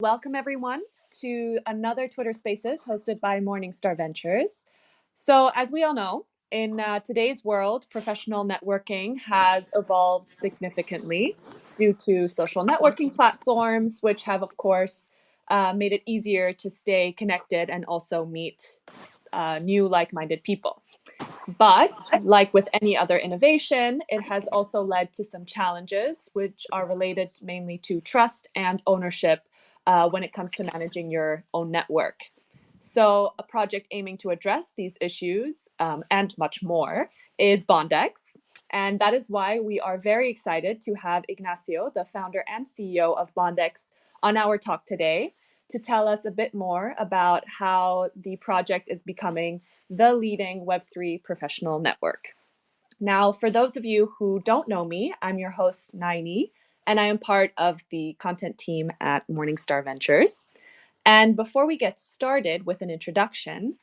welcome everyone to another Twitter Spaces hosted by Morningstar Ventures. So, as we all know, in today's world, professional networking has evolved significantly due to social networking platforms, which have, of course, made it easier to stay connected and also meet new like-minded people. But like with any other innovation, it has also led to some challenges, which are related mainly to trust and ownership when it comes to managing your own network. So, a project aiming to address these issues and much more is Bondex. And that is why we are very excited to have Ignacio, the founder and CEO of Bondex, on our talk today to tell us a bit more about how the project is becoming the leading Web3 professional network. Now, for those of you who don't know me, I'm your host, Njani, and I am part of the content team at Morningstar Ventures. And before we get started with an introduction,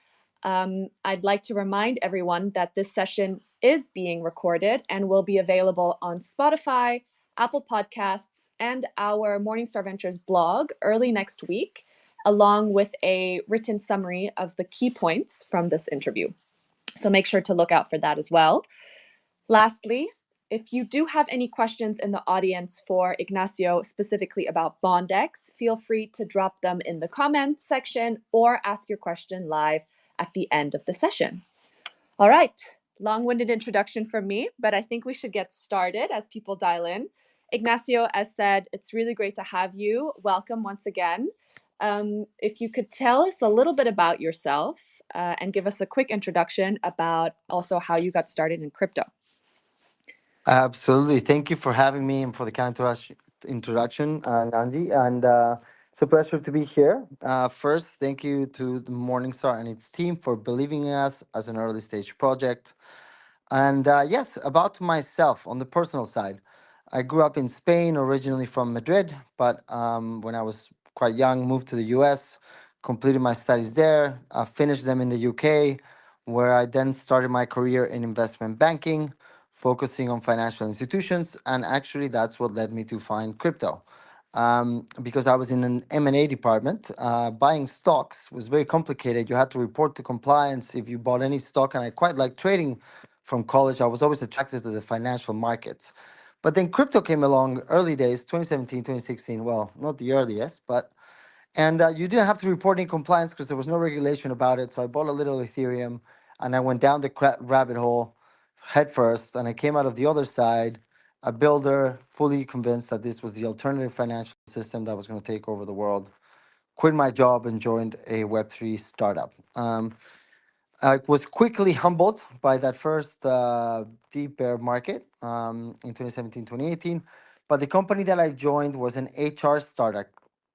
I'd like to remind everyone that this session is being recorded and will be available on Spotify, Apple Podcasts, and our Morningstar Ventures blog early next week, along with a written summary of the key points from this interview. So make sure to look out for that as well. Lastly, if you do have any questions in the audience for Ignacio specifically about Bondex, feel free to drop them in the comments section or ask your question live at the end of the session. All right, long-winded introduction from me, but I think we should get started as people dial in. Ignacio, as said, it's really great to have you. Welcome once again. If you could tell us a little bit about yourself and give us a quick introduction about also how you got started in crypto. Absolutely. Thank you for having me and for the kind introduction, Nandi. And it's a pleasure to be here. First, thank you to the Morningstar and its team for believing in us as an early stage project. And yes, about myself on the personal side. I grew up in Spain, originally from Madrid, but when I was quite young, moved to the US, completed my studies there, finished them in the UK, where I then started my career in investment banking, focusing on financial institutions. And actually, that's what led me to find crypto. Because I was in an M&A department, buying stocks was very complicated. You had to report to compliance if you bought any stock, and I quite like trading from college. I was always attracted to the financial markets. But then crypto came along early days, 2017, 2016. Well, not the earliest, but and you didn't have to report any compliance because there was no regulation about it. So I bought a little Ethereum and I went down the rabbit hole head first. And I came out of the other side, a builder, fully convinced that this was the alternative financial system that was going to take over the world. Quit my job and joined a Web3 startup. I was quickly humbled by that first deep bear market in 2017, 2018. But the company that I joined was an HR startup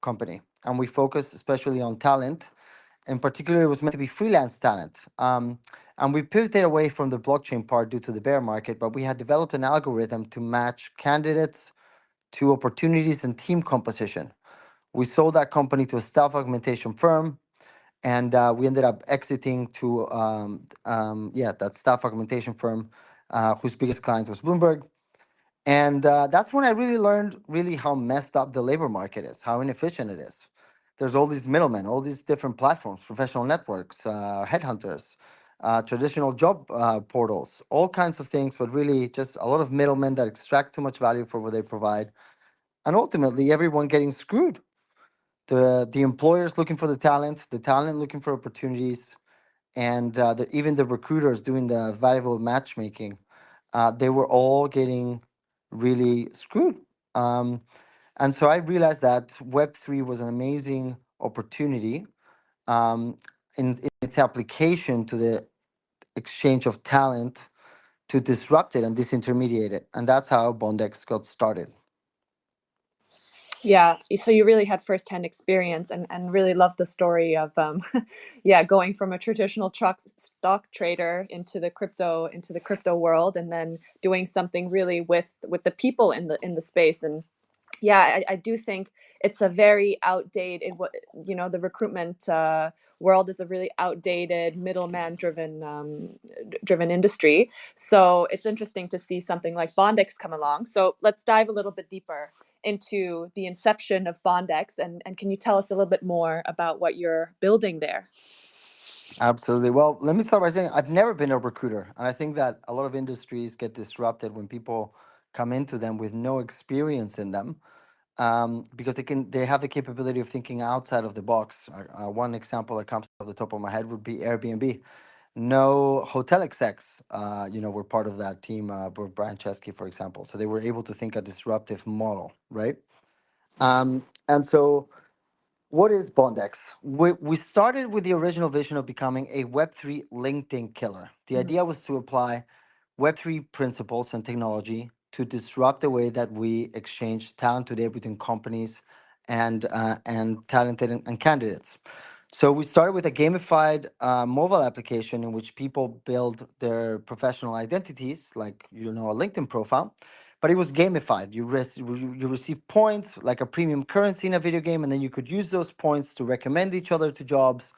company, and we focused especially on talent. In particular, it was meant to be freelance talent. And we pivoted away from the blockchain part due to the bear market, but we had developed an algorithm to match candidates to opportunities and team composition. We sold that company to a staff augmentation firm, and we ended up exiting to that staff augmentation firm, whose biggest client was Bloomberg. And that's when I really learned really how messed up the labor market is, how inefficient it is. There's all these middlemen, all these different platforms, professional networks, headhunters, traditional job portals, all kinds of things, but really just a lot of middlemen that extract too much value for what they provide, and ultimately everyone getting screwed. The employers looking for the talent looking for opportunities, and even the recruiters doing the valuable matchmaking, they were all getting really screwed. Um, and so I realized that Web3 was an amazing opportunity um, in its application to the exchange of talent to disrupt it and disintermediate it. And that's how Bondex got started. Yeah, so you really had firsthand experience and really loved the story of going from a traditional stock trader into the crypto world, and then doing something really with the people in the space. And yeah, I do think it's a very outdated, the recruitment world is a really outdated, middleman driven industry. So it's interesting to see something like Bondex come along. So let's dive a little bit deeper into the inception of Bondex, and can you tell us a little bit more about what you're building there? Absolutely. Well, let me start by saying I've never been a recruiter. And I think that a lot of industries get disrupted when people come into them with no experience in them, because they have the capability of thinking outside of the box. One example that comes off the top of my head would be Airbnb. No hotel execs, were part of that team, Brian Chesky, for example. So they were able to think a disruptive model, right? And so what is Bondex? We started with the original vision of becoming a Web3 LinkedIn killer. The Mhm. idea was to apply Web3 principles and technology to disrupt the way that we exchange talent today between companies and talented and candidates. So we started with a gamified mobile application in which people build their professional identities, like a LinkedIn profile, but it was gamified. You receive points like a premium currency in a video game, and then you could use those points to recommend each other to jobs.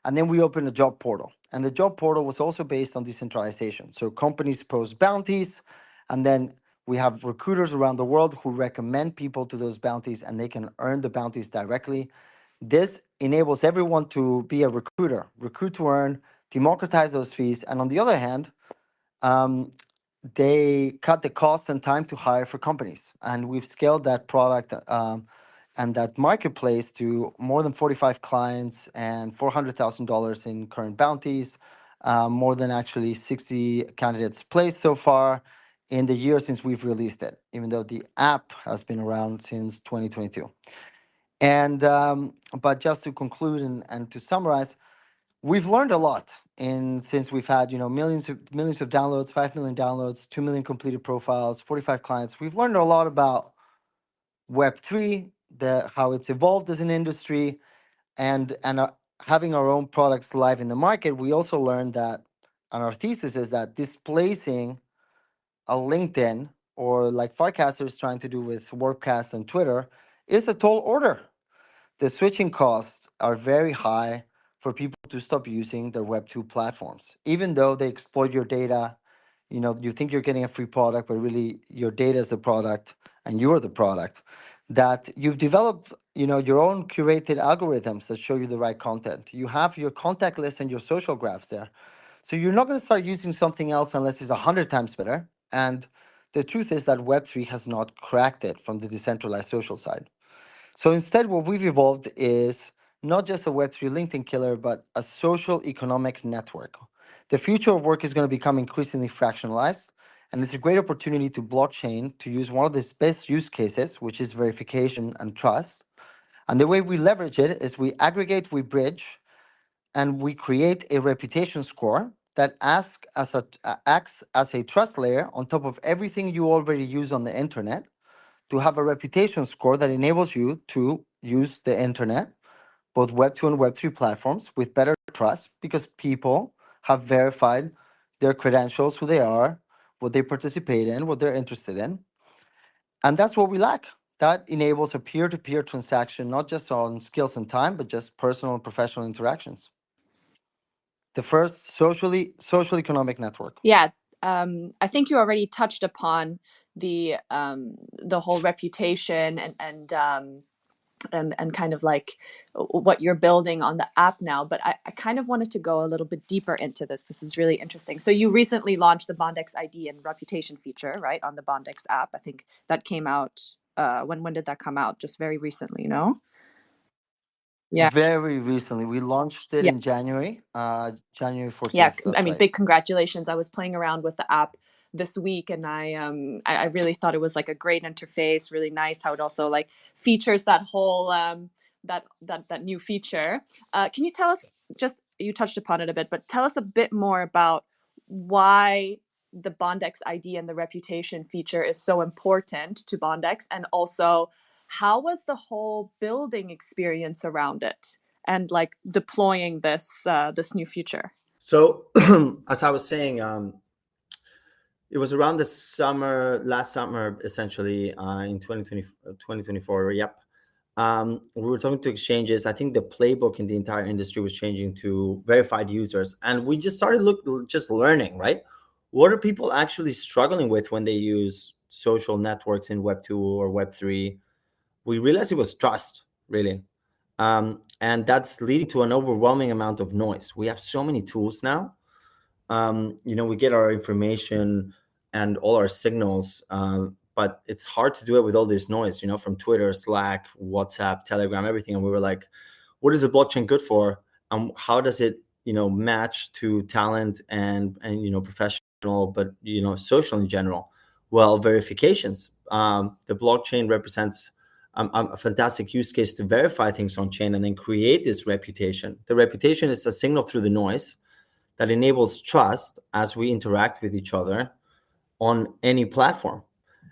And then we opened a job portal, and the job portal was also based on decentralization. So companies post bounties, and then we have recruiters around the world who recommend people to those bounties, and they can earn the bounties directly. This enables everyone to be a recruiter, recruit to earn, democratize those fees, and on the other hand, um, they cut the cost and time to hire for companies. And we've scaled that product and that marketplace to more than 45 clients and $400,000 in current bounties, more than actually 60 candidates placed so far in the year since we've released it, even though the app has been around since 2022. And but just to conclude and to summarize, we've learned a lot in since we've had millions of downloads, 5 million downloads, 2 million completed profiles, 45 clients. We've learned a lot about Web3, the how it's evolved as an industry, and having our own products live in the market. We also learned that, and our thesis is that displacing a LinkedIn or like Farcaster trying to do with Workcast and Twitter is a tall order. The switching costs are very high for people to stop using their Web2 platforms. Even though they exploit your data, you think you're getting a free product, but really your data is the product and you're the product. That you've developed, your own curated algorithms that show you the right content. You have your contact list and your social graphs there. So you're not going to start using something else unless it's 100 times better. And the truth is that Web3 has not cracked it from the decentralized social side. So instead, what we've evolved is not just a Web3 LinkedIn killer, but a social economic network. The future of work is going to become increasingly fractionalized, and it's a great opportunity to blockchain to use one of the best use cases, which is verification and trust. And the way we leverage it is we aggregate, we bridge, and we create a reputation score that acts as a trust layer on top of everything you already use on the internet to have a reputation score that enables you to use the internet, both Web2 and Web3 platforms, with better trust because people have verified their credentials, who they are, what they participate in, what they're interested in. And that's what we lack. That enables a peer to peer transaction, not just on skills and time, but just personal and professional interactions. The first social economic network. Yeah, I think you already touched upon the whole reputation and kind of like what you're building on the app now. But I kind of wanted to go a little bit deeper into this. This is really interesting. So you recently launched the Bondex ID and reputation feature, right, on the Bondex app. I think that came out. When did that come out? Just very recently, no? Yeah. Very recently, we launched it Yeah. in January Yeah, 14th. I That's mean, right. big congratulations. I was playing around with the app this week, and I really thought it was like a great interface, really nice how it also like features that whole that new feature. Can you tell us, just you touched upon it a bit, but tell us a bit more about why the Bondex ID and the reputation feature is so important to Bondex, and also how was the whole building experience around it and like deploying this new feature? So, as I was saying, it was around the summer, last summer, essentially, in 2024. Yep. We were talking to exchanges. I think the playbook in the entire industry was changing to verified users. And we just started just learning, right? What are people actually struggling with when they use social networks in Web 2 or Web 3? we realized it was trust, really. And that's leading to an overwhelming amount of noise. We have so many tools now. We get our information and all our signals, but it's hard to do it with all this noise, from Twitter, Slack, WhatsApp, Telegram, everything. And we were like, what is the blockchain good for? How does it, match to talent and professional, but social in general? Well, verifications. The blockchain represents a fantastic use case to verify things on chain and then create this reputation. The reputation is a signal through the noise that enables trust as we interact with each other on any platform.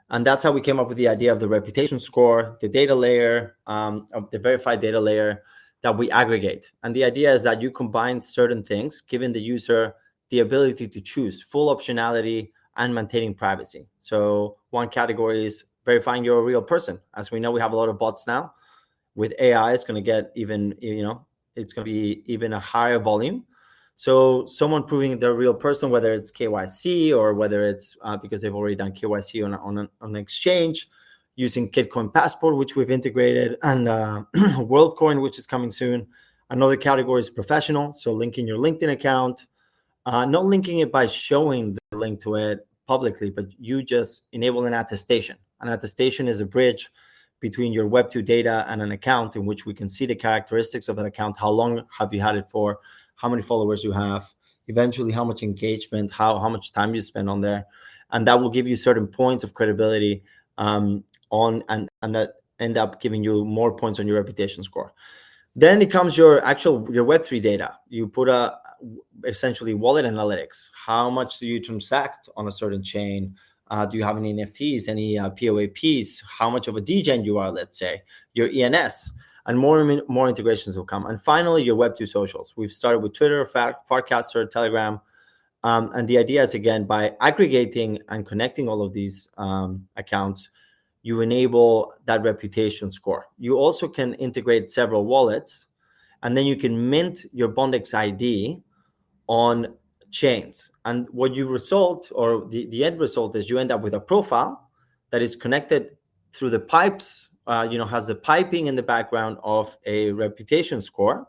And that's how we came up with the idea of the reputation score, the data layer, of the verified data layer that we aggregate. And the idea is that you combine certain things, giving the user the ability to choose full optionality and maintaining privacy. So one category is verifying you're a real person. As we know, we have a lot of bots now. With AI, it's going to get even, it's going to be even a higher volume. So someone proving they're a real person, whether it's KYC or whether it's because they've already done KYC on an exchange, using Kitcoin Passport, which we've integrated, and WorldCoin, which is coming soon. Another category is professional, so linking your LinkedIn account, not linking it by showing the link to it publicly, but you just enable an attestation. An attestation is a bridge between your Web2 data and an account in which we can see the characteristics of that account. How long have you had it for? How many followers you have, eventually how much engagement, how much time you spend on there. And that will give you certain points of credibility and that end up giving you more points on your reputation score. Then it comes your Web3 data. You put essentially wallet analytics. How much do you transact on a certain chain? Do you have any NFTs, any POAPs? How much of a degen you are, let's say, your ENS. And more integrations will come. And finally, your Web2 socials. We've started with Twitter, Farcaster, Telegram. And the idea is, again, by aggregating and connecting all of these accounts, you enable that reputation score. You also can integrate several wallets, and then you can mint your Bondex ID on chains. And what you result, or the end result, is you end up with a profile that is connected through the pipes, has the piping in the background of a reputation score.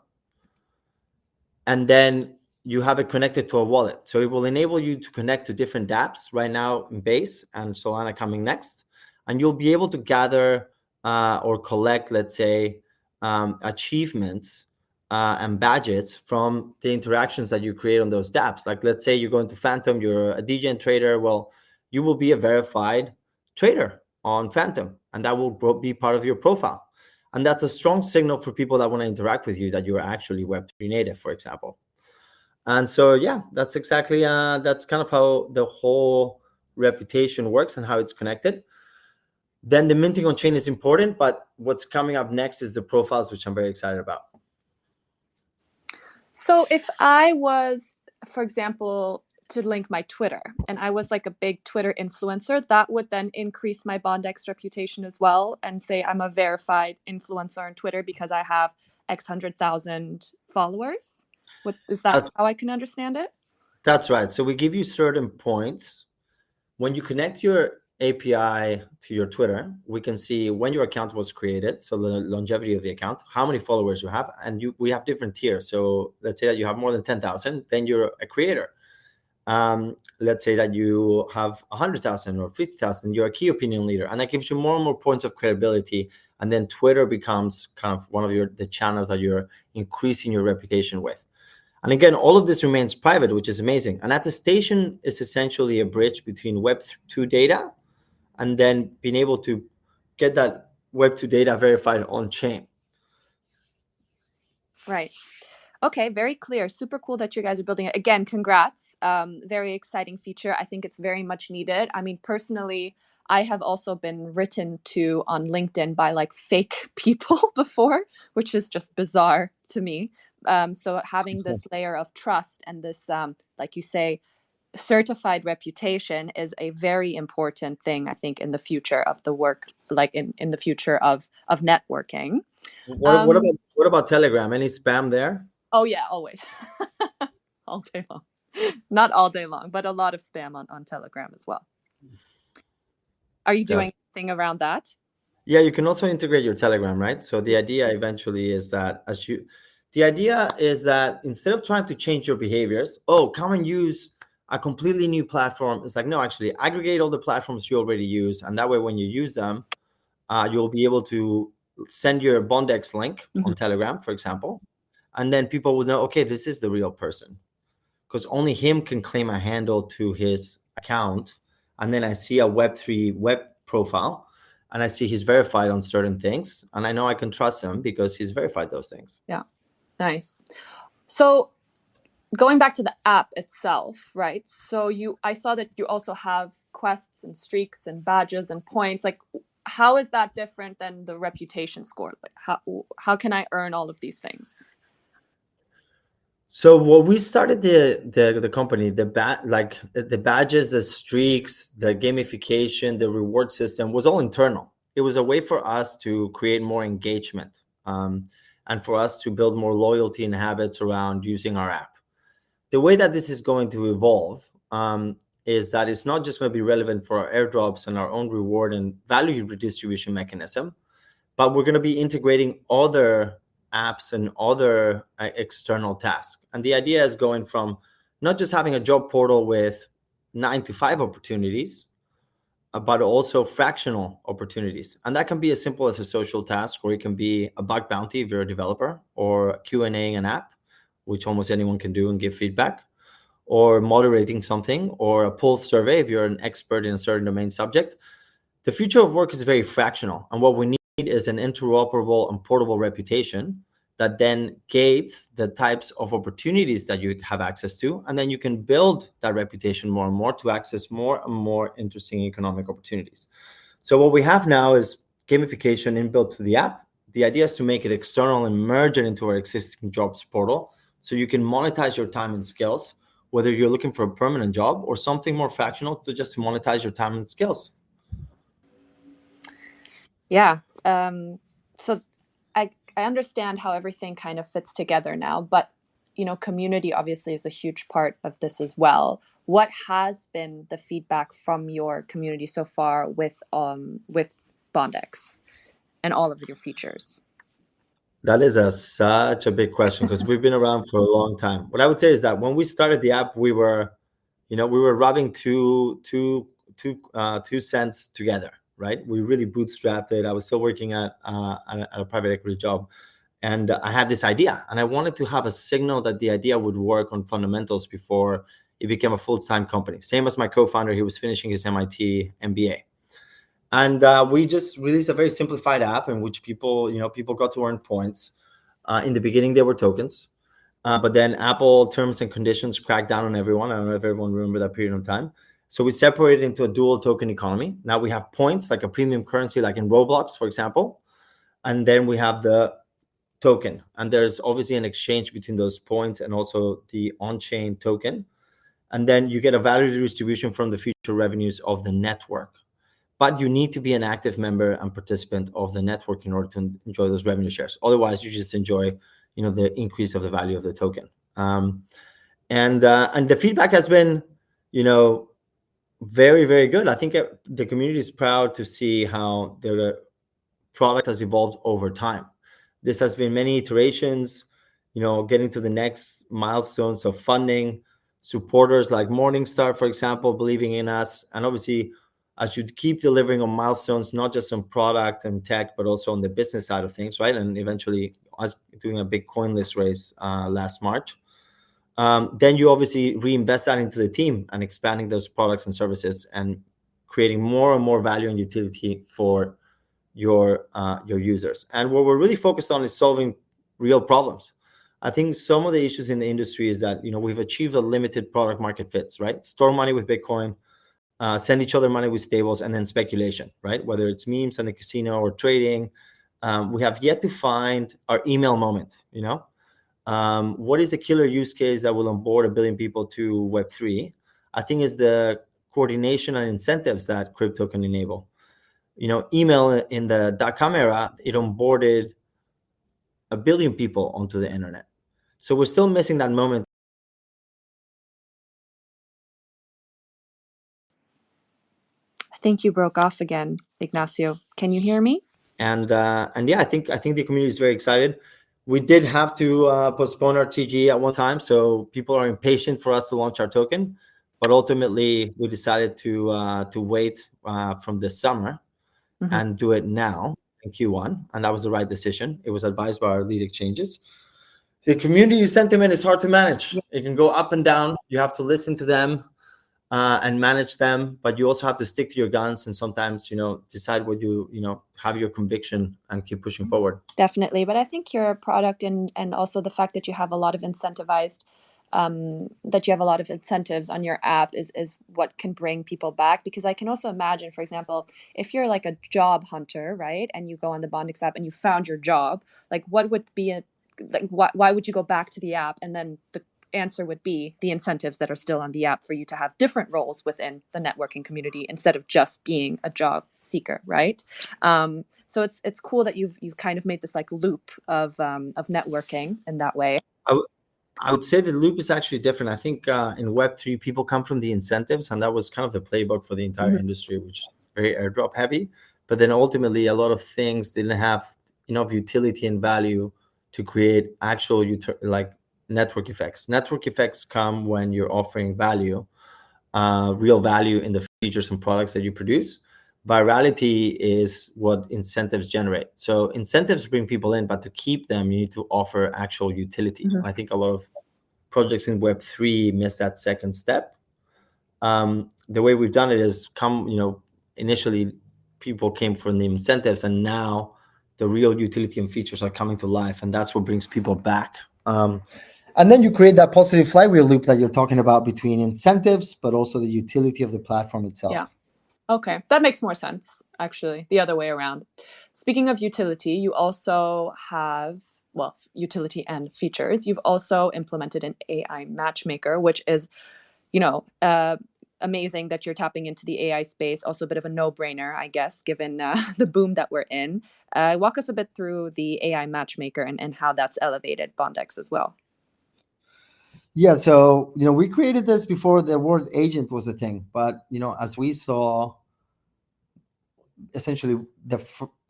And then you have it connected to a wallet. So it will enable you to connect to different dApps right now in Base and Solana coming next. And you'll be able to gather or collect, let's say, achievements and badges from the interactions that you create on those dApps. Like, let's say you're going to Phantom, you're a degen trader. Well, you will be a verified trader on Phantom, and that will be part of your profile. And that's a strong signal for people that want to interact with you that you're actually Web3 native, for example. And so, yeah, that's exactly, that's kind of how the whole reputation works and how it's connected. Then the minting on chain is important, but what's coming up next is the profiles, which I'm very excited about. So if I was, for example, to link my Twitter, and I was like a big Twitter influencer, that would then increase my Bondex reputation as well, and say I'm a verified influencer on Twitter because I have X 100,000 followers. Is that how I can understand it? That's right. So we give you certain points. When you connect your API to your Twitter, we can see when your account was created, so the longevity of the account, how many followers you have, and we have different tiers. So let's say that you have more than 10,000, then you're a creator. Let's say that you have 100,000 or 50,000, you're a key opinion leader, and that gives you more and more points of credibility. And then Twitter becomes kind of one of the channels that you're increasing your reputation with. And again, all of this remains private, which is amazing. An attestation is essentially a bridge between Web2 data and then being able to get that Web2 data verified on chain. Right. Okay, very clear. Super cool that you guys are building it. Again, congrats. Very exciting feature. I think it's very much needed. I mean, personally, I have also been written to on LinkedIn by like fake people before, which is just bizarre to me. So having this layer of trust and this, like you say, certified reputation is a very important thing, I think, in the future of the work, like in the future of networking. What about Telegram? Any spam there? Oh yeah, always. All day long. Not all day long, but a lot of spam on Telegram as well. Are you doing anything around that? Yeah, you can also integrate your Telegram, right? So the idea eventually is that instead of trying to change your behaviors, come and use a completely new platform. It's like, no, actually aggregate all the platforms you already use. And that way, when you use them, you'll be able to send your Bondex link on Telegram, for example. And then people will know, okay, this is the real person, because only him can claim a handle to his account. And then I see a Web3 web profile, and I see he's verified on certain things, and I know I can trust him because he's verified those things. Yeah, nice. So going back to the app itself, right? So I saw that you also have quests and streaks and badges and points. Like, how is that different than the reputation score? Like, how can I earn all of these things? So when we started the company, the badges, the streaks, the gamification, the reward system was all internal. It was a way for us to create more engagement, and for us to build more loyalty and habits around using our app. The way that this is going to evolve is that it's not just going to be relevant for our airdrops and our own reward and value redistribution mechanism, but we're going to be integrating other apps and other external tasks. And the idea is going from not just having a job portal with 9 to 5 opportunities, but also fractional opportunities. And that can be as simple as a social task, or it can be a bug bounty if you're a developer, or Q&A an app, which almost anyone can do and give feedback, or moderating something, or a pulse survey if you're an expert in a certain domain subject. The future of work is very fractional, and what we need is an interoperable and portable reputation that then gates the types of opportunities that you have access to, and then you can build that reputation more and more to access more and more interesting economic opportunities. So what we have now is gamification inbuilt to the app. The idea is to make it external and merge it into our existing jobs portal, so you can monetize your time and skills, whether you're looking for a permanent job or something more fractional to just monetize your time and skills. Yeah. So I understand how everything kind of fits together now, but community obviously is a huge part of this as well. What has been the feedback from your community so far with Bondex and all of your features? That is such a big question, because we've been around for a long time. What I would say is that when we started the app, we were rubbing two cents together, right? We really bootstrapped it. I was still working at a private equity job, and I had this idea, and I wanted to have a signal that the idea would work on fundamentals before it became a full-time company. Same as my co-founder, he was finishing his MIT MBA. And we just released a very simplified app in which people got to earn points. In the beginning, they were tokens, but then Apple terms and conditions cracked down on everyone. I don't know if everyone remember that period of time. So we separated into a dual token economy. Now we have points, like a premium currency, like in Roblox, for example, and then we have the token. And there's obviously an exchange between those points and also the on-chain token. And then you get a value distribution from the future revenues of the network. But you need to be an active member and participant of the network in order to enjoy those revenue shares. Otherwise, you just enjoy, the increase of the value of the token. And the feedback has been, very, very good. I think the community is proud to see how the product has evolved over time. This has been many iterations, getting to the next milestones of funding, supporters like Morningstar, for example, believing in us, and obviously, as you keep delivering on milestones, not just on product and tech, but also on the business side of things, right? And eventually, us doing a big CoinList raise last March. Then you obviously reinvest that into the team and expanding those products and services and creating more and more value and utility for your users. And what we're really focused on is solving real problems. I think some of the issues in the industry is that we've achieved a limited product market fits, right? Store money with Bitcoin, send each other money with stables, and then speculation, right? Whether it's memes and the casino or trading, we have yet to find our email moment. What is a killer use case that will onboard 1 billion people to Web3? I think is the coordination and incentives that crypto can enable. Email in the .com era, it onboarded 1 billion people onto the internet. So we're still missing that moment. I think you broke off again, Ignacio. Can you hear me? And yeah, I think the community is very excited. We did have to postpone our TG at one time, so people are impatient for us to launch our token. But ultimately, we decided to wait from this summer and do it now in Q1, and that was the right decision. It was advised by our lead exchanges. The community sentiment is hard to manage. It can go up and down. You have to listen to them and manage them, but you also have to stick to your guns and sometimes, decide what have your conviction and keep pushing forward. Definitely. But I think your product and also the fact that you have a lot of incentivized, that you have a lot of incentives on your app is what can bring people back. Because I can also imagine, for example, if you're like a job hunter, right, and you go on the Bondex app and you found your job, like what would be why would you go back to the app? And then the answer would be the incentives that are still on the app for you to have different roles within the networking community instead of just being a job seeker, right? So it's cool that you've kind of made this like loop of networking in that way. I would say the loop is actually different. I think in Web3, people come from the incentives, and that was kind of the playbook for the entire industry, which is very airdrop heavy. But then ultimately, a lot of things didn't have enough utility and value to create actual network effects. Network effects come when you're offering value, real value in the features and products that you produce. Virality is what incentives generate. So incentives bring people in, but to keep them, you need to offer actual utility. I think a lot of projects in Web3 miss that second step. The way we've done it is initially people came from the incentives, and now the real utility and features are coming to life, and that's what brings people back. And then you create that positive flywheel loop that you're talking about between incentives, but also the utility of the platform itself. Yeah. Okay, that makes more sense, actually, the other way around. Speaking of utility, you also have, well, utility and features. You've also implemented an AI matchmaker, which is, amazing that you're tapping into the AI space. Also a bit of a no-brainer, I guess, given the boom that we're in. Walk us a bit through the AI matchmaker and how that's elevated Bondex as well. Yeah, so we created this before the word agent was a thing, but as we saw, essentially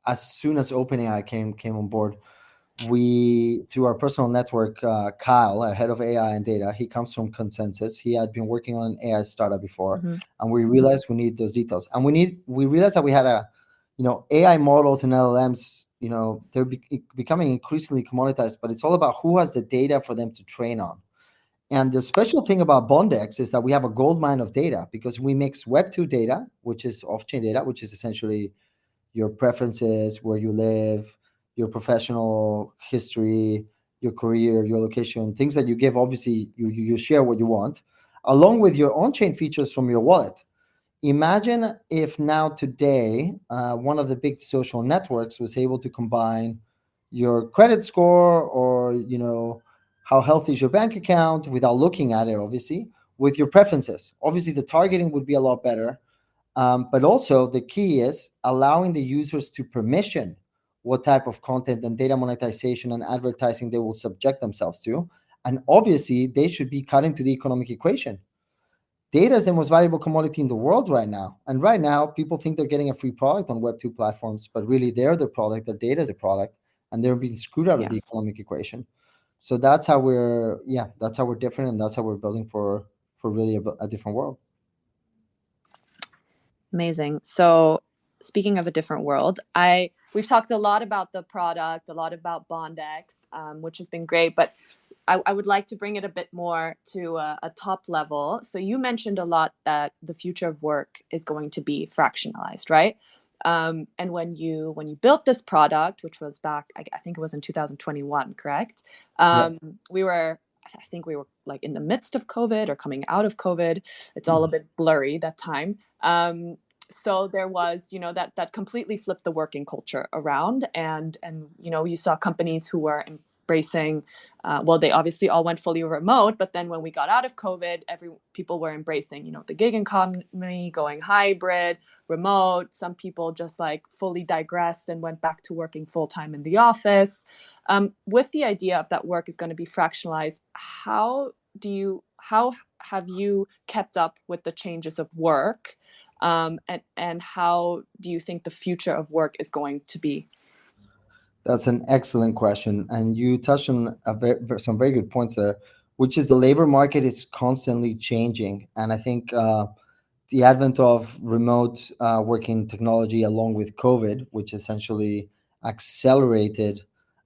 as soon as OpenAI came on board, we, through our personal network, Kyle, our head of AI and data, he comes from Consensus. He had been working on an AI startup before, and we realized we need those details, and we realized that we had AI models and LLMs. They're becoming increasingly commoditized, but it's all about who has the data for them to train on. And the special thing about Bondex is that we have a gold mine of data because we mix Web2 data, which is off-chain data, which is essentially your preferences, where you live, your professional history, your career, your location, things that you give. Obviously, you share what you want, along with your on-chain features from your wallet. Imagine if now today, one of the big social networks was able to combine your credit score or, how healthy is your bank account without looking at it, obviously, with your preferences. Obviously, the targeting would be a lot better. But also the key is allowing the users to permission what type of content and data monetization and advertising they will subject themselves to. And obviously, they should be cut into the economic equation. Data is the most valuable commodity in the world right now. And right now, people think they're getting a free product on Web2 platforms, but really they're the product, their data is the product, and they're being screwed out of the economic equation. So that's how we're different, and that's how we're building for really a different world. Amazing. So speaking of a different world, we've talked a lot about the product, a lot about Bondex, which has been great, but I would like to bring it a bit more to a top level. So you mentioned a lot that the future of work is going to be fractionalized, right? And when you built this product, which was back, I think it was in 2021, correct? I think we were like in the midst of COVID or coming out of COVID. It's all a bit blurry that time. So there was, that completely flipped the working culture around, and you saw companies who were embracing. They obviously all went fully remote, but then when we got out of COVID, people were embracing, the gig economy, going hybrid, remote. Some people just like fully digressed and went back to working full time in the office. With the idea of that work is going to be fractionalized, how have you kept up with the changes of work? And how do you think the future of work is going to be? That's an excellent question, and you touched on some very good points there, which is the labor market is constantly changing, and I think the advent of remote working technology, along with COVID, which essentially accelerated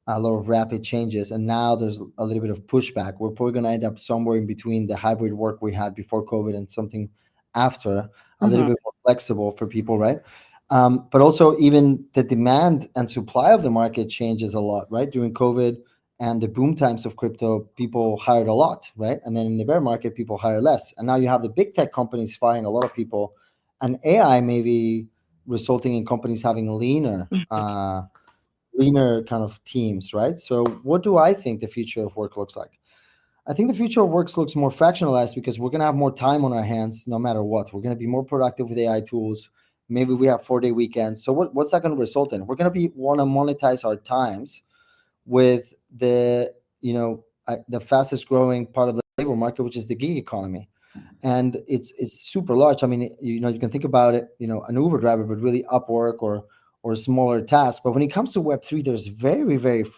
a lot of rapid changes, and now there's a little bit of pushback. We're probably going to end up somewhere in between the hybrid work we had before COVID and something after, a little Mhm. bit more flexible for people, right? But also, even the demand and supply of the market changes a lot, right? During COVID and the boom times of crypto, people hired a lot, right? And then in the bear market, people hire less. And now you have the big tech companies firing a lot of people, and AI may be resulting in companies having leaner kind of teams, right? So, what do I think the future of work looks like? I think the future of work looks more fractionalized because we're going to have more time on our hands no matter what. We're going to be more productive with AI tools. Maybe we have 4-day weekends. So what's that going to result in? We're going to be want to monetize our times with the fastest growing part of the labor market, which is the gig economy, and it's super large. I mean, you can think about it, an Uber driver, but really Upwork or a smaller task. But when it comes to Web3, there's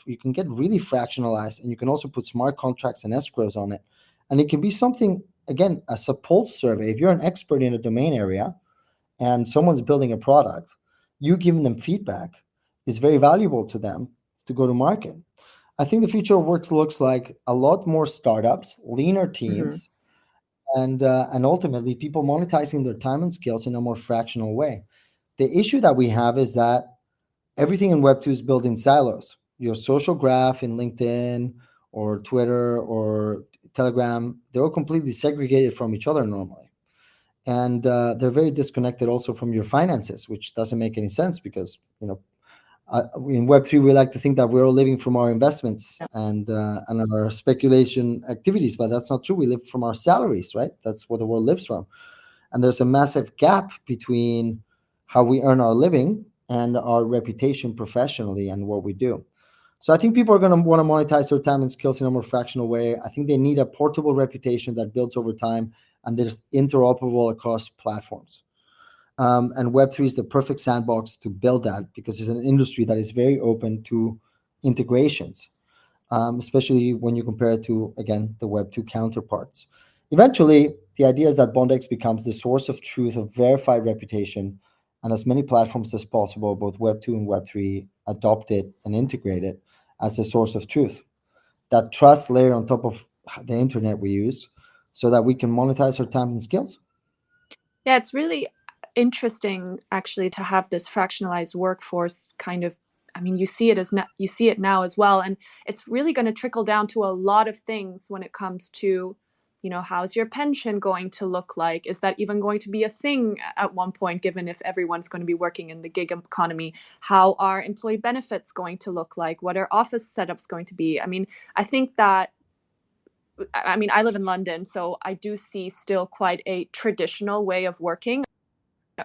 you can get really fractionalized, and you can also put smart contracts and escrows on it, and it can be something, again, as a pulse survey. If you're an expert in a domain area and someone's building a product, you giving them feedback is very valuable to them to go to market. I think the future of work looks like a lot more startups, leaner Mhm. teams, and ultimately people monetizing their time and skills in a more fractional way. The issue that we have is that everything in Web2 is built in silos. Your social graph in LinkedIn or Twitter or Telegram, they're all completely segregated from each other normally. And they're very disconnected also from your finances, which doesn't make any sense because, in Web3, we like to think that we're all living from our investments and our speculation activities, but that's not true. We live from our salaries, right? That's what the world lives from. And there's a massive gap between how we earn our living and our reputation professionally and what we do. So I think people are going to want to monetize their time and skills in a more fractional way. I think they need a portable reputation that builds over time and that is interoperable across platforms. And Web3 is the perfect sandbox to build that because it's an industry that is very open to integrations, especially when you compare it to, again, the Web2 counterparts. Eventually, the idea is that Bondex becomes the source of truth of verified reputation, and as many platforms as possible, both Web2 and Web3, adopt it and integrate it as a source of truth. That trust layer on top of the internet we use so that we can monetize our time and skills. Yeah, it's really interesting actually to have this fractionalized workforce kind of. I mean, you see it now as well, and it's really going to trickle down to a lot of things when it comes to, how's your pension going to look like? Is that even going to be a thing at one point, given if everyone's going to be working in the gig economy? How are employee benefits going to look like? What are office setups going to be? I mean, I think that I live in London, so I do see still quite a traditional way of working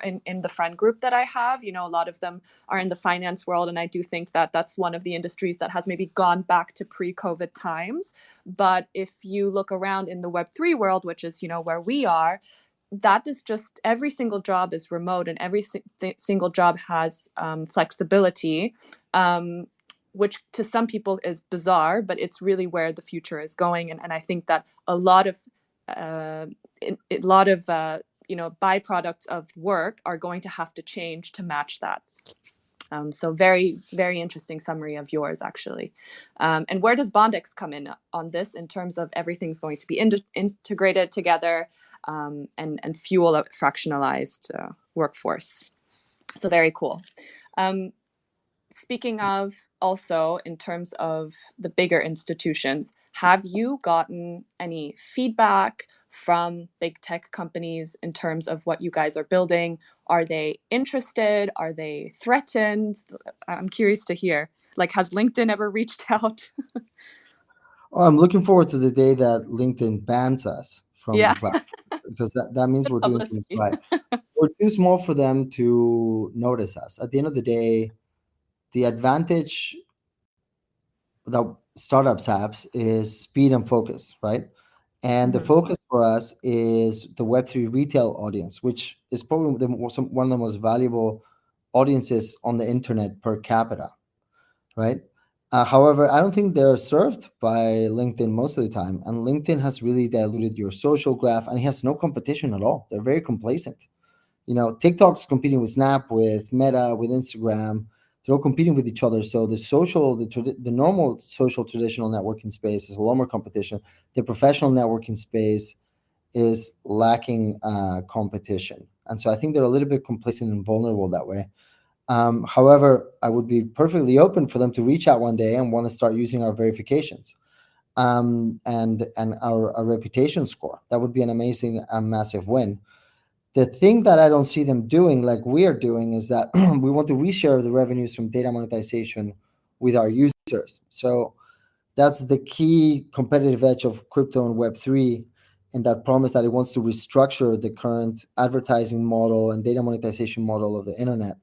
in the friend group that I have. A lot of them are in the finance world, and I do think that that's one of the industries that has maybe gone back to pre-COVID times. But if you look around in the Web3 world, which is, where we are, that is just every single job is remote and every single job has flexibility. Which to some people is bizarre, but it's really where the future is going. And I think that a lot of byproducts of work are going to have to change to match that. So very, very interesting summary of yours, actually. And where does Bondex come in on this in terms of everything's going to be integrated together and fuel a fractionalized workforce? So very cool. Speaking of also in terms of the bigger institutions, have you gotten any feedback from big tech companies in terms of what you guys are building? Are they interested? Are they threatened? I'm curious to hear. Like, has LinkedIn ever reached out? I'm looking forward to the day that LinkedIn bans us from Yeah, the platform because that means we're doing things publicity. right. We're too small for them to notice us. At the end of the day, the advantage that startups have is speed and focus, right? And the Mhm. focus for us is the Web3 retail audience, which is probably one of the most valuable audiences on the internet per capita. right? However, I don't think they're served by LinkedIn most of the time. And LinkedIn has really diluted your social graph, and it has no competition at all. They're very complacent. TikTok's competing with Snap, with Meta, with Instagram. They're all competing with each other. So the normal social traditional networking space is a lot more competition. The professional networking space is lacking competition. And so I think they're a little bit complacent and vulnerable that way. However, I would be perfectly open for them to reach out one day and want to start using our verifications and our reputation score. That would be an amazing, massive win. The thing that I don't see them doing, like we are doing, is that we want to reshare the revenues from data monetization with our users. So that's the key competitive edge of crypto and Web3, and that promise that it wants to restructure the current advertising model and data monetization model of the internet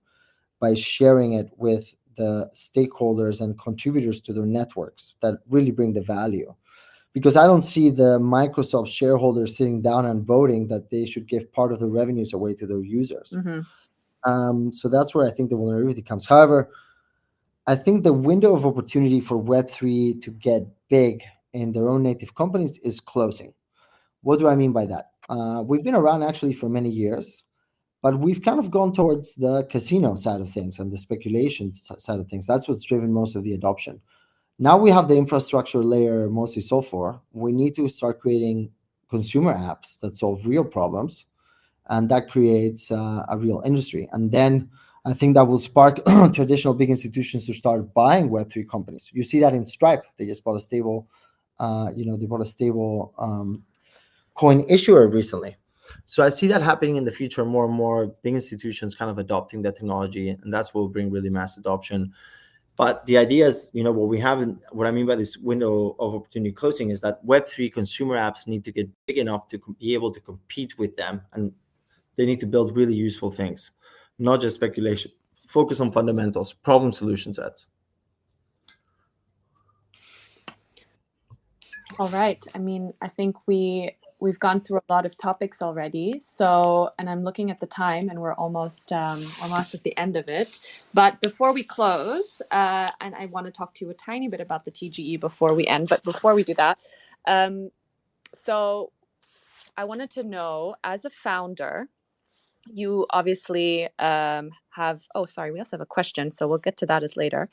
by sharing it with the stakeholders and contributors to their networks that really bring the value. Because I don't see the Microsoft shareholders sitting down and voting that they should give part of the revenues away to their users. So that's where I think the vulnerability comes. However, I think the window of opportunity for Web3 to get big in their own native companies is closing. What do I mean by that? We've been around actually for many years, but we've kind of gone towards the casino side of things and the speculation side of things. That's what's driven most of the adoption. Now we have the infrastructure layer mostly solved for. We need to start creating consumer apps that solve real problems, and that creates a real industry. And then I think that will spark traditional big institutions to start buying Web3 companies. You see that in Stripe. They just bought a stable, coin issuer recently. So I see that happening in the future, more and more big institutions kind of adopting that technology, and that's what will bring really mass adoption. But the idea is, what I mean by this window of opportunity closing is that Web3 consumer apps need to get big enough to be able to compete with them, and they need to build really useful things, not just speculation. Focus on fundamentals, problem solution sets. All right. I mean, I think we've gone through a lot of topics already. So, and I'm looking at the time, and we're almost at the end of it. But before we close, and I want to talk to you a tiny bit about the TGE before we end. But before we do that, so I wanted to know, as a founder, you obviously have. Oh, sorry, we also have a question, so we'll get to that as later.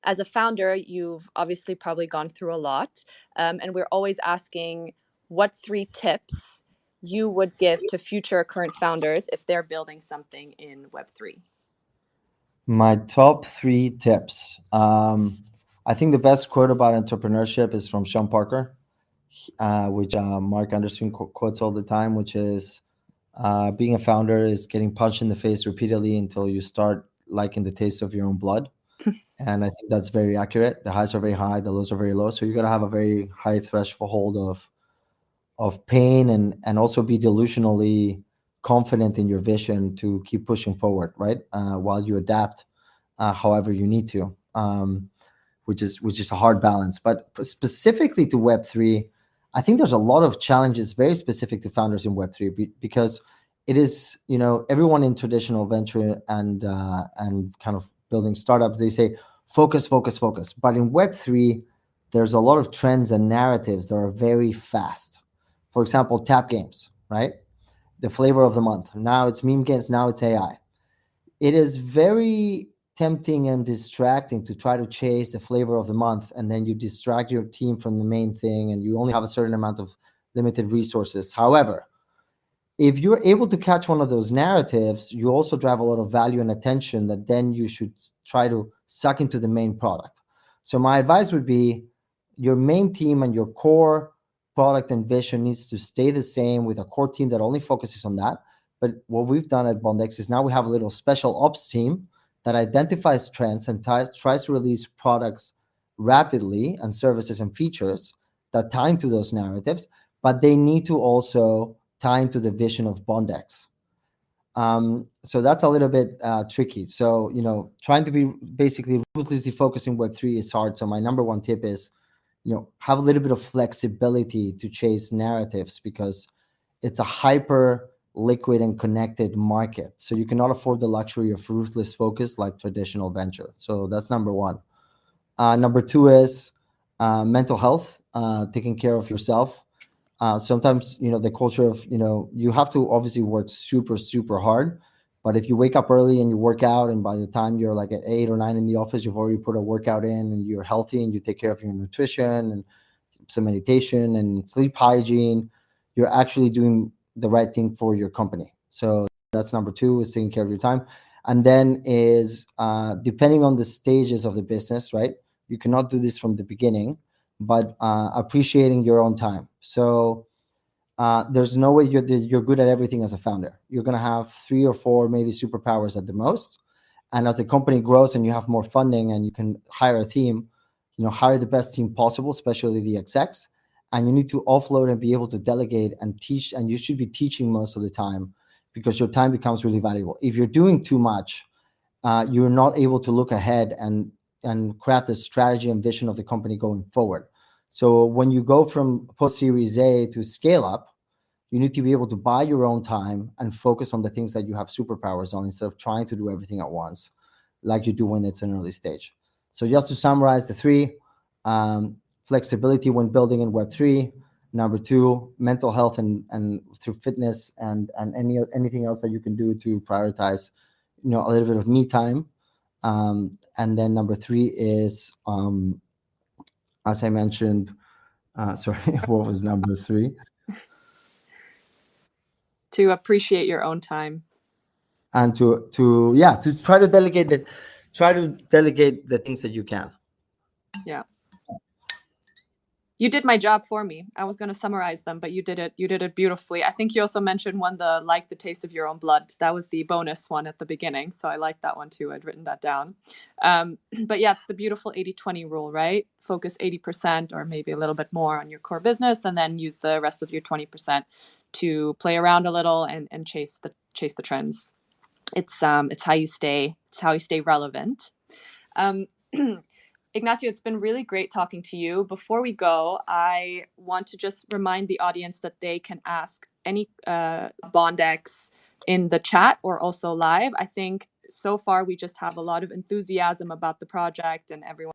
As a founder, you've obviously probably gone through a lot, and we're always asking what 3 tips you would give to future current founders if they're building something in Web3. My top 3 tips. I think the best quote about entrepreneurship is from Sean Parker, which Mark Anderson quotes all the time, which is being a founder is getting punched in the face repeatedly until you start liking the taste of your own blood. And I think that's very accurate. The highs are very high, the lows are very low. So you're gonna have a very high threshold of pain and also be delusionally confident in your vision to keep pushing forward, right? While you adapt, however you need to, which is a hard balance. But specifically to Web3, I think there's a lot of challenges very specific to founders in Web3 because it is, everyone in traditional venture and kind of building startups, they say focus, focus, focus. But in Web3, there's a lot of trends and narratives that are very fast. For example, tap games, right? The flavor of the month. Now it's meme games. Now it's AI. It is very tempting and distracting to try to chase the flavor of the month, and then you distract your team from the main thing, and you only have a certain amount of limited resources. However, if you're able to catch one of those narratives, you also drive a lot of value and attention that then you should try to suck into the main product. So my advice would be your main team and your core product and vision needs to stay the same with a core team that only focuses on that. But what we've done at Bondex is now we have a little special ops team that identifies trends and tries to release products rapidly and services and features that tie into those narratives, but they need to also tie into the vision of Bondex. So that's a little bit tricky. So, trying to be basically ruthlessly focusing Web3 is hard. So my number 1 tip is, have a little bit of flexibility to chase narratives because it's a hyper liquid and connected market. So you cannot afford the luxury of ruthless focus like traditional venture. So that's number one. Number two is mental health, taking care of yourself. Sometimes, the culture of, you have to obviously work super, super hard. But if you wake up early and you work out, and by the time you're like at 8 or 9 in the office, you've already put a workout in and you're healthy and you take care of your nutrition and some meditation and sleep hygiene, you're actually doing the right thing for your company. So that's number two, is taking care of your time. And then is depending on the stages of the business, right? You cannot do this from the beginning, but appreciating your own time. So there's no way you're good at everything as a founder. You're going to have 3 or 4 maybe superpowers at the most. And as the company grows and you have more funding and you can hire a team, hire the best team possible, especially the execs. And you need to offload and be able to delegate and teach. And you should be teaching most of the time, because your time becomes really valuable. If you're doing too much, you're not able to look ahead and craft the strategy and vision of the company going forward. So when you go from post Series A to scale up, you need to be able to buy your own time and focus on the things that you have superpowers on, instead of trying to do everything at once, like you do when it's an early stage. So just to summarize the three, flexibility when building in Web3. Number two, mental health and through fitness and anything else that you can do to prioritize, a little bit of me time. And then number three is, as I mentioned, sorry, what was number three? To appreciate your own time. And to try to delegate the things that you can. Yeah. You did my job for me. I was going to summarize them, but you did it beautifully. I think you also mentioned one, the taste of your own blood. That was the bonus one at the beginning. So I liked that one too. I'd written that down. But yeah, it's the beautiful 80-20 rule, right? Focus 80% or maybe a little bit more on your core business, and then use the rest of your 20% to play around a little and chase the trends. It's how you stay relevant. Ignacio, it's been really great talking to you. Before we go, I want to just remind the audience that they can ask any Bondex in the chat or also live. I think so far we just have a lot of enthusiasm about the project and everyone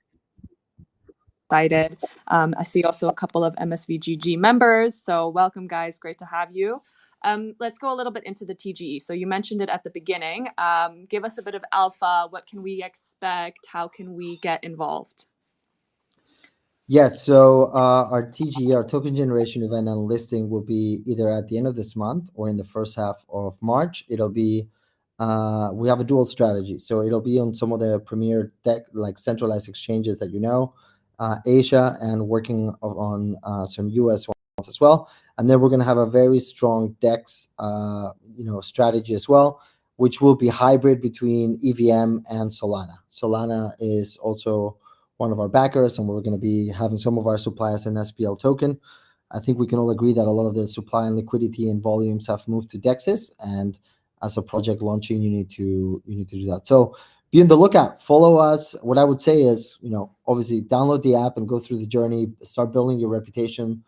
excited. I see also a couple of MSVGG members. So welcome, guys. Great to have you. Let's go a little bit into the TGE. So you mentioned it at the beginning. Give us a bit of alpha. What can we expect? How can we get involved? Yes. So our TGE, our token generation event and listing, will be either at the end of this month or in the first half of March. It'll be, we have a dual strategy. So it'll be on some of the premier tech, like centralized exchanges that Asia, and working on some US ones as well. And then we're going to have a very strong DEX, strategy as well, which will be hybrid between EVM and Solana. Solana is also one of our backers, and we're going to be having some of our supply as an SPL token. I think we can all agree that a lot of the supply and liquidity and volumes have moved to DEXs, and as a project launching, you need to do that. So be on the lookout. Follow us. What I would say is, obviously download the app and go through the journey. Start building your reputation,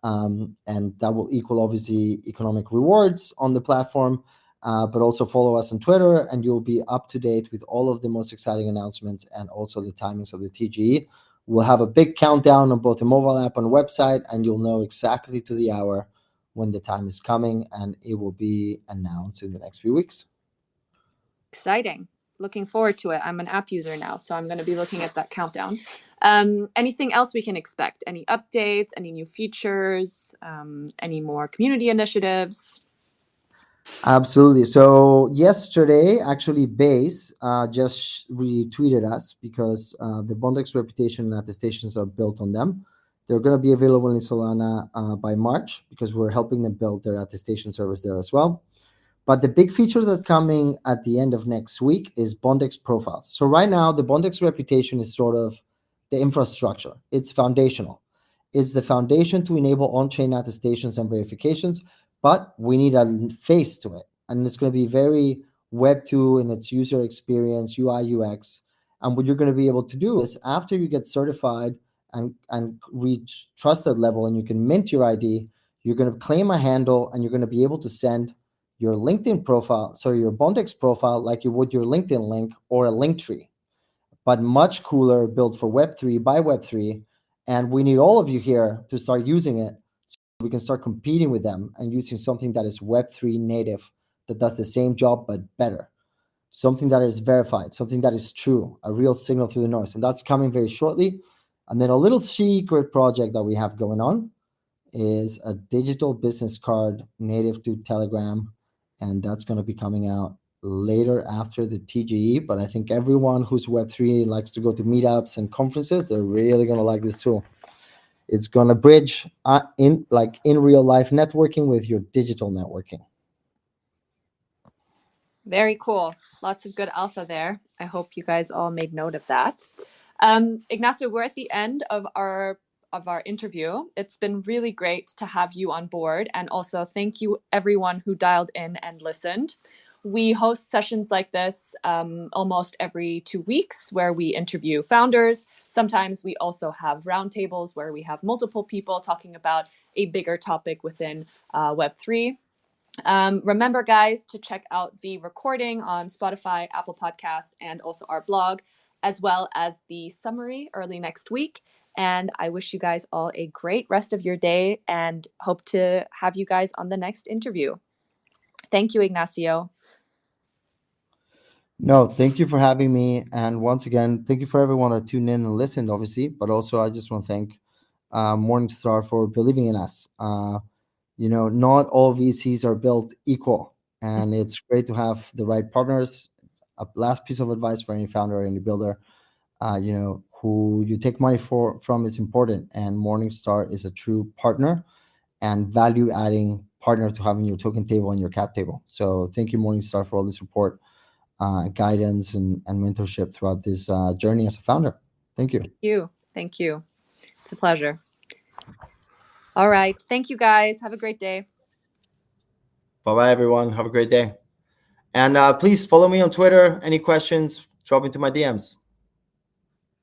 and that will equal obviously economic rewards on the platform. But also follow us on Twitter, and you'll be up to date with all of the most exciting announcements and also the timings of the TGE. We'll have a big countdown on both the mobile app and website, and you'll know exactly to the hour when the time is coming, and it will be announced in the next few weeks. Exciting. Looking forward to it. I'm an app user now, so I'm going to be looking at that countdown. Anything else we can expect? Any updates? Any new features? Any more community initiatives? Absolutely. So yesterday, actually, Base just retweeted us because the Bondex reputation and attestations are built on them. They're going to be available in Solana by March, because we're helping them build their attestation service there as well. But the big feature that's coming at the end of next week is Bondex profiles. So right now, the Bondex reputation is sort of the infrastructure. It's foundational. It's the foundation to enable on-chain attestations and verifications, but we need a face to it. And it's going to be very Web 2 in its user experience, UI, UX. And what you're going to be able to do is, after you get certified and reach trusted level and you can mint your ID, you're going to claim a handle, and you're going to be able to send your LinkedIn profile, sorry, your Bondex profile, like you would your LinkedIn link or a link tree, but much cooler, built for Web3 by Web3. And we need all of you here to start using it so we can start competing with them and using something that is Web3 native, that does the same job but better. Something that is verified, something that is true, a real signal through the noise. And that's coming very shortly. And then a little secret project that we have going on is a digital business card native to Telegram. And that's going to be coming out later after the TGE. But I think everyone who's Web3 likes to go to meetups and conferences, they're really going to like this tool. It's going to bridge in real life networking with your digital networking. Very cool. Lots of good alpha there. I hope you guys all made note of that. Ignacio, we're at the end of our interview. It's been really great to have you on board, and also thank you everyone who dialed in and listened. We host sessions like this almost every 2 weeks where we interview founders. Sometimes we also have roundtables where we have multiple people talking about a bigger topic within Web3. Remember, guys, to check out the recording on Spotify, Apple Podcasts, and also our blog, as well as the summary early next week. And I wish you guys all a great rest of your day and hope to have you guys on the next interview. Thank you, Ignacio. No, thank you for having me. And once again, thank you for everyone that tuned in and listened, obviously. But also, I just want to thank Morningstar for believing in us. Not all VCs are built equal, and it's great to have the right partners. A last piece of advice for any founder or any builder, who you take money from is important, and Morningstar is a true partner and value-adding partner to having your token table and your cap table. So thank you, Morningstar, for all the support, guidance, and mentorship throughout this journey as a founder. Thank you. Thank you. It's a pleasure. All right. Thank you, guys. Have a great day. Bye-bye, everyone. Have a great day. And please follow me on Twitter. Any questions, drop into my DMs.